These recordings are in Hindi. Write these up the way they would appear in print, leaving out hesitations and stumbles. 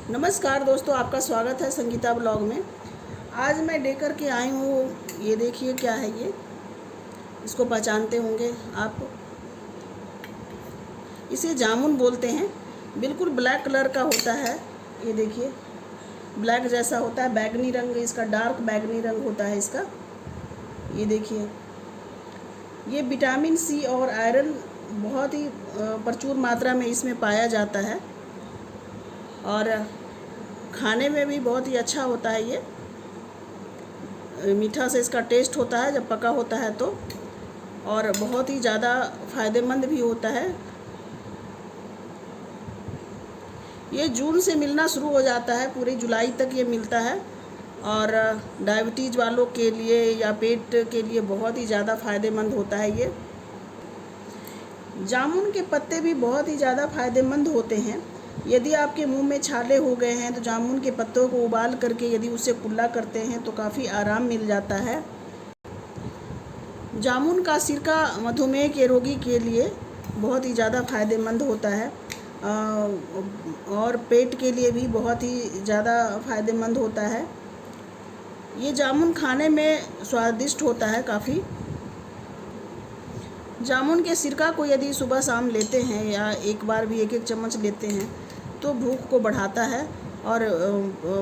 नमस्कार दोस्तों, आपका स्वागत है संगीता ब्लॉग में। आज मैं लेकर के आई हूँ, ये देखिए क्या है ये। इसको पहचानते होंगे आप, इसे जामुन बोलते हैं। बिल्कुल ब्लैक कलर का होता है, ये देखिए ब्लैक जैसा होता है, बैगनी रंग इसका, डार्क बैगनी रंग होता है इसका। ये देखिए, ये विटामिन सी और आयरन बहुत ही प्रचुर मात्रा में इसमें पाया जाता है और खाने में भी बहुत ही अच्छा होता है। ये मीठा से इसका टेस्ट होता है जब पका होता है तो, और बहुत ही ज़्यादा फ़ायदेमंद भी होता है। ये जून से मिलना शुरू हो जाता है, पूरे जुलाई तक ये मिलता है और डायबिटीज़ वालों के लिए या पेट के लिए बहुत ही ज़्यादा फ़ायदेमंद होता है। ये जामुन के पत्ते भी बहुत ही ज़्यादा फ़ायदेमंद होते हैं। यदि आपके मुंह में छाले हो गए हैं तो जामुन के पत्तों को उबाल करके यदि उससे कुल्ला करते हैं तो काफ़ी आराम मिल जाता है। जामुन का सिरका मधुमेह के रोगी के लिए बहुत ही ज़्यादा फ़ायदेमंद होता है और पेट के लिए भी बहुत ही ज़्यादा फ़ायदेमंद होता है। ये जामुन खाने में स्वादिष्ट होता है काफ़ी। जामुन के सिरका को यदि सुबह शाम लेते हैं या एक बार भी 1-1 चम्मच लेते हैं तो भूख को बढ़ाता है और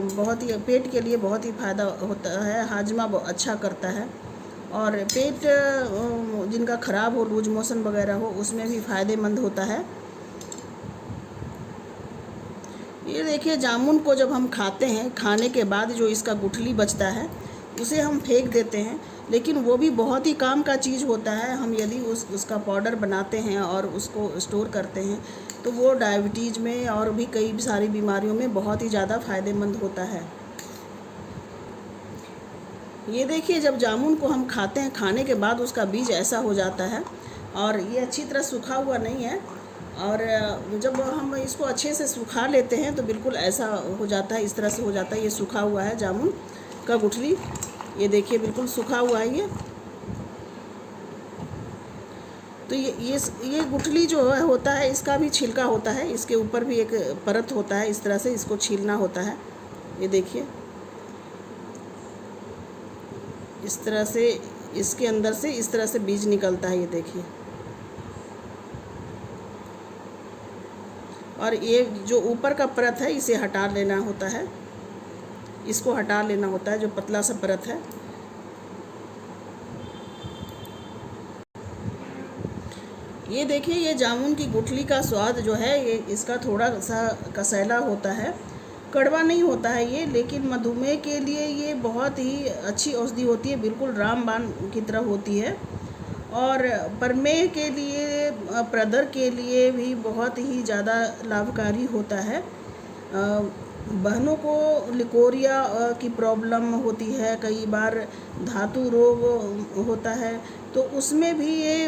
बहुत ही पेट के लिए बहुत ही फ़ायदा होता है, हाजमा अच्छा करता है और पेट जिनका ख़राब हो, लूज मोशन वगैरह हो, उसमें भी फ़ायदेमंद होता है। ये देखिए, जामुन को जब हम खाते हैं, खाने के बाद जो इसका गुठली बचता है उसे हम फेंक देते हैं, लेकिन वो भी बहुत ही काम का चीज़ होता है। हम यदि उसका पाउडर बनाते हैं और उसको स्टोर करते हैं तो वो डायबिटीज़ में और भी कई सारी बीमारियों में बहुत ही ज़्यादा फ़ायदेमंद होता है। ये देखिए, जब जामुन को हम खाते हैं, खाने के बाद उसका बीज ऐसा हो जाता है और ये अच्छी तरह सूखा हुआ नहीं है, और जब हम इसको अच्छे से सुखा लेते हैं तो बिल्कुल ऐसा हो जाता है, इस तरह से हो जाता है। ये सूखा हुआ है जामुन का गुठली, ये देखिए बिल्कुल सूखा हुआ है ये। तो ये गुठली जो है होता है, इसका भी छिलका होता है, इसके ऊपर भी एक परत होता है, इस तरह से इसको छीलना होता है। ये देखिए, इस तरह से इसके अंदर से इस तरह से बीज निकलता है, ये देखिए। और ये जो ऊपर का परत है इसे हटा लेना होता है, इसको हटा लेना होता है, जो पतला सा परत है। ये देखिए, ये जामुन की गुठली का स्वाद जो है ये इसका थोड़ा सा कसैला होता है, कड़वा नहीं होता है ये, लेकिन मधुमेह के लिए ये बहुत ही अच्छी औषधि होती है, बिल्कुल रामबाण की तरह होती है। और प्रमेह के लिए, प्रदर के लिए भी बहुत ही ज़्यादा लाभकारी होता है। बहनों को लिकोरिया की प्रॉब्लम होती है, कई बार धातु रोग होता है, तो उसमें भी ये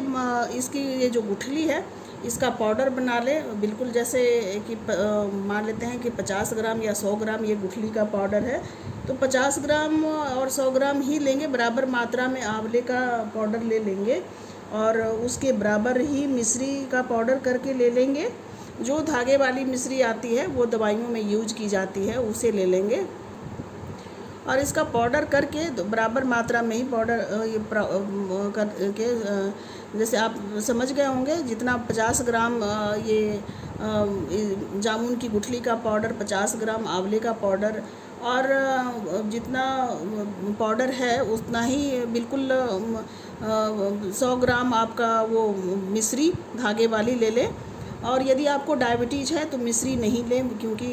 इसकी ये जो गुठली है इसका पाउडर बना लें। बिल्कुल जैसे कि मान लेते हैं कि 50 ग्राम या 100 ग्राम ये गुठली का पाउडर है, तो 50 ग्राम और 100 ग्राम ही लेंगे, बराबर मात्रा में आंवले का पाउडर ले लेंगे और उसके बराबर ही मिश्री का पाउडर करके ले लेंगे। जो धागे वाली मिश्री आती है वो दवाइयों में यूज की जाती है, उसे ले लेंगे और इसका पाउडर करके बराबर मात्रा में ही पाउडर ये करके, जैसे आप समझ गए होंगे, जितना 50 ग्राम ये जामुन की गुठली का पाउडर, 50 ग्राम आंवले का पाउडर और जितना पाउडर है उतना ही बिल्कुल 100 ग्राम आपका वो मिश्री धागे वाली ले लें। और यदि आपको डायबिटीज़ है तो मिश्री नहीं लें, क्योंकि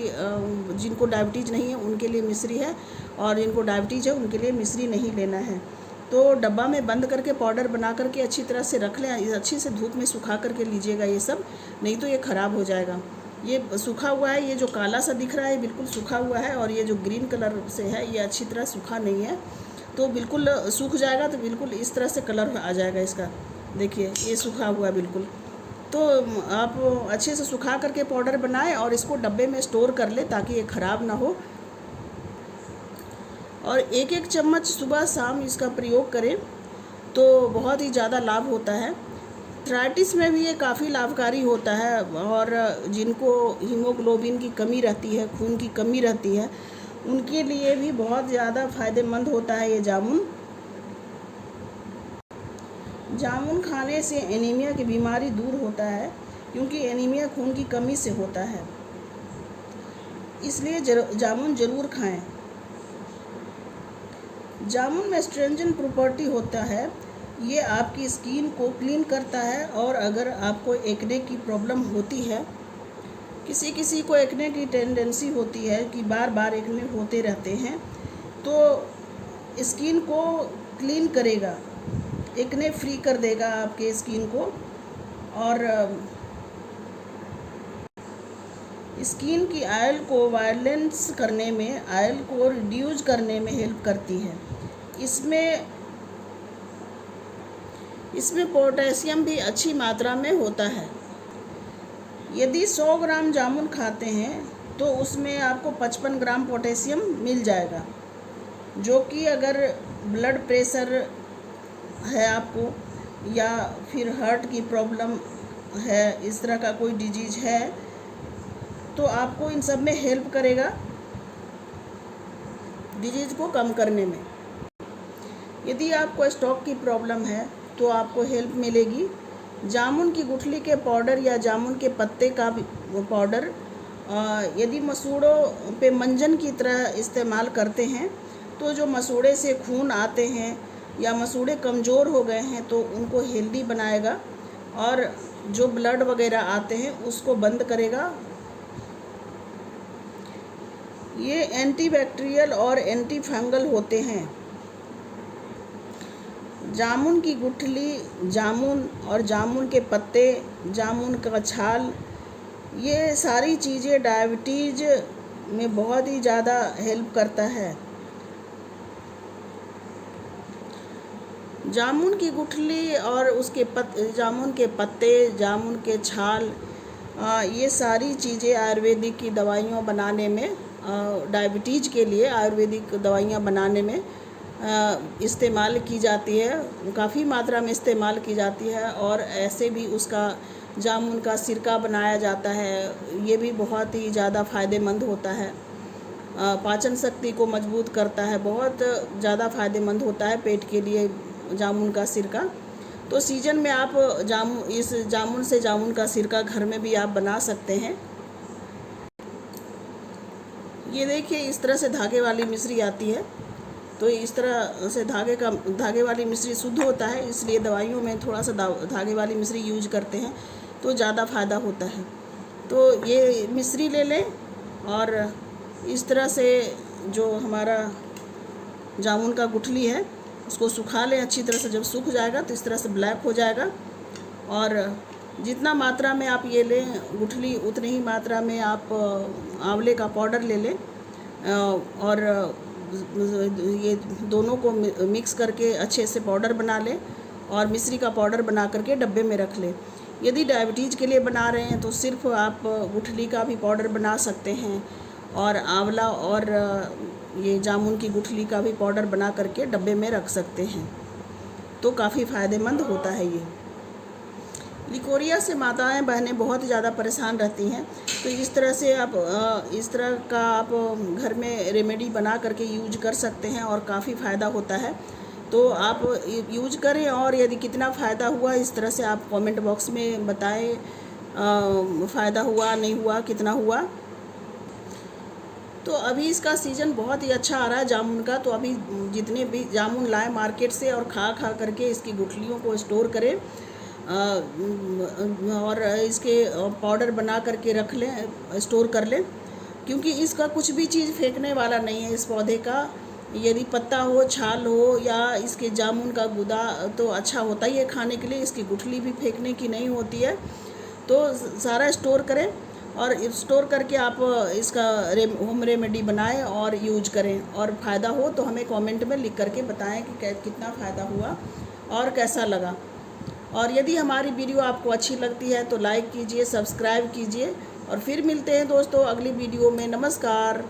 जिनको डायबिटीज़ नहीं है उनके लिए मिश्री है और जिनको डायबिटीज़ है उनके लिए मिश्री नहीं लेना है। तो डब्बा में बंद करके पाउडर बना करके अच्छी तरह से रख लें, अच्छी से धूप में सुखा करके लीजिएगा ये सब, नहीं तो ये ख़राब हो जाएगा। ये सूखा हुआ है, ये जो काला सा दिख रहा है बिल्कुल सूखा हुआ है, और ये जो ग्रीन कलर से है ये अच्छी तरह सूखा नहीं है, तो बिल्कुल सूख जाएगा तो बिल्कुल इस तरह से कलर आ जाएगा इसका। देखिए, ये सूखा हुआ है बिल्कुल। तो आप अच्छे से सुखा करके पाउडर बनाएं और इसको डब्बे में स्टोर कर लें ताकि ये ख़राब ना हो, और 1-1 चम्मच सुबह शाम इसका प्रयोग करें तो बहुत ही ज़्यादा लाभ होता है। आर्थराइटिस में भी ये काफ़ी लाभकारी होता है, और जिनको हीमोग्लोबिन की कमी रहती है, खून की कमी रहती है, उनके लिए भी बहुत ज़्यादा फ़ायदेमंद होता है ये जामुन। जामुन खाने से एनीमिया की बीमारी दूर होता है, क्योंकि एनीमिया खून की कमी से होता है, इसलिए जामुन ज़रूर खाएं। जामुन में एस्ट्रेंजेंट प्रॉपर्टी होता है, ये आपकी स्किन को क्लीन करता है। और अगर आपको एक्ने की प्रॉब्लम होती है, किसी को एक्ने की टेंडेंसी होती है कि बार बार एक्ने होते रहते हैं, तो स्किन को क्लीन करेगा, एक्ने फ्री कर देगा आपके स्किन को, और स्किन की ऑयल को वायलेंस करने में, ऑयल को रिड्यूस करने में हेल्प करती है। इसमें पोटेशियम भी अच्छी मात्रा में होता है। यदि 100 ग्राम जामुन खाते हैं तो उसमें आपको 55 ग्राम पोटेशियम मिल जाएगा, जो कि अगर ब्लड प्रेशर है आपको, या फिर हार्ट की प्रॉब्लम है, इस तरह का कोई डिजीज है, तो आपको इन सब में हेल्प करेगा, डिजीज को कम करने में। यदि आपको स्टॉक की प्रॉब्लम है तो आपको हेल्प मिलेगी। जामुन की गुठली के पाउडर या जामुन के पत्ते का भी पाउडर यदि मसूड़ों पे मंजन की तरह इस्तेमाल करते हैं, तो जो मसूड़े से खून आते हैं या मसूड़े कमज़ोर हो गए हैं तो उनको हेल्दी बनाएगा, और जो ब्लड वगैरह आते हैं उसको बंद करेगा। ये एंटीबैक्टीरियल और एंटी फंगल होते हैं। जामुन की गुठली, जामुन और जामुन के पत्ते, जामुन का छाल, ये सारी चीज़ें डायबिटीज़ में बहुत ही ज़्यादा हेल्प करता है। जामुन की गुठली और उसके जामुन के पत्ते, जामुन के छाल, ये सारी चीज़ें आयुर्वेदिक की दवाइयाँ बनाने में, डायबिटीज़ के लिए आयुर्वेदिक दवाइयाँ बनाने में इस्तेमाल की जाती है, काफ़ी मात्रा में इस्तेमाल की जाती है। और ऐसे भी उसका जामुन का सिरका बनाया जाता है, ये भी बहुत ही ज़्यादा फ़ायदेमंद होता है, पाचन शक्ति को मजबूत करता है, बहुत ज़्यादा फ़ायदेमंद होता है पेट के लिए जामुन का सिरका। तो सीजन में आप इस जामुन से जामुन का सिरका घर में भी आप बना सकते हैं। ये देखिए, इस तरह से धागे वाली मिश्री आती है, तो इस तरह से धागे वाली मिश्री शुद्ध होता है, इसलिए दवाइयों में थोड़ा सा धागे वाली मिश्री यूज करते हैं तो ज़्यादा फ़ायदा होता है। तो ये मिश्री ले लें, और इस तरह से जो हमारा जामुन का गुठली है उसको सुखा लें अच्छी तरह से। जब सूख जाएगा तो इस तरह से ब्लैक हो जाएगा, और जितना मात्रा में आप ये लें गुठली, उतनी ही मात्रा में आप आंवले का पाउडर ले लें, और ये दोनों को मिक्स करके अच्छे से पाउडर बना लें, और मिश्री का पाउडर बना करके डब्बे में रख लें। यदि डायबिटीज़ के लिए बना रहे हैं तो सिर्फ आप गुठली का भी पाउडर बना सकते हैं, और आंवला और ये जामुन की गुठली का भी पाउडर बना करके डब्बे में रख सकते हैं, तो काफ़ी फ़ायदेमंद होता है ये। लिकोरिया से माताएं बहनें बहुत ज़्यादा परेशान रहती हैं, तो इस तरह से आप इस तरह का आप घर में रेमेडी बना करके यूज कर सकते हैं, और काफ़ी फ़ायदा होता है। तो आप यूज करें, और यदि कितना फ़ायदा हुआ इस तरह से आप कमेंट बॉक्स में बताएं, फ़ायदा हुआ नहीं हुआ, कितना हुआ। तो अभी इसका सीज़न बहुत ही अच्छा आ रहा है जामुन का, तो अभी जितने भी जामुन लाएँ मार्केट से और खा करके इसकी गुठलियों को स्टोर करें, और इसके पाउडर बना करके रख लें, स्टोर कर लें, क्योंकि इसका कुछ भी चीज़ फेंकने वाला नहीं है। इस पौधे का यदि पत्ता हो, छाल हो, या इसके जामुन का गुदा तो अच्छा होता ही है खाने के लिए, इसकी गुठली भी फेंकने की नहीं होती है। तो सारा स्टोर करें, और स्टोर करके आप इसका होम रेमेडी बनाएं और यूज करें, और फ़ायदा हो तो हमें कमेंट में लिख करके बताएं कि कितना फ़ायदा हुआ और कैसा लगा। और यदि हमारी वीडियो आपको अच्छी लगती है तो लाइक कीजिए, सब्सक्राइब कीजिए, और फिर मिलते हैं दोस्तों अगली वीडियो में। नमस्कार।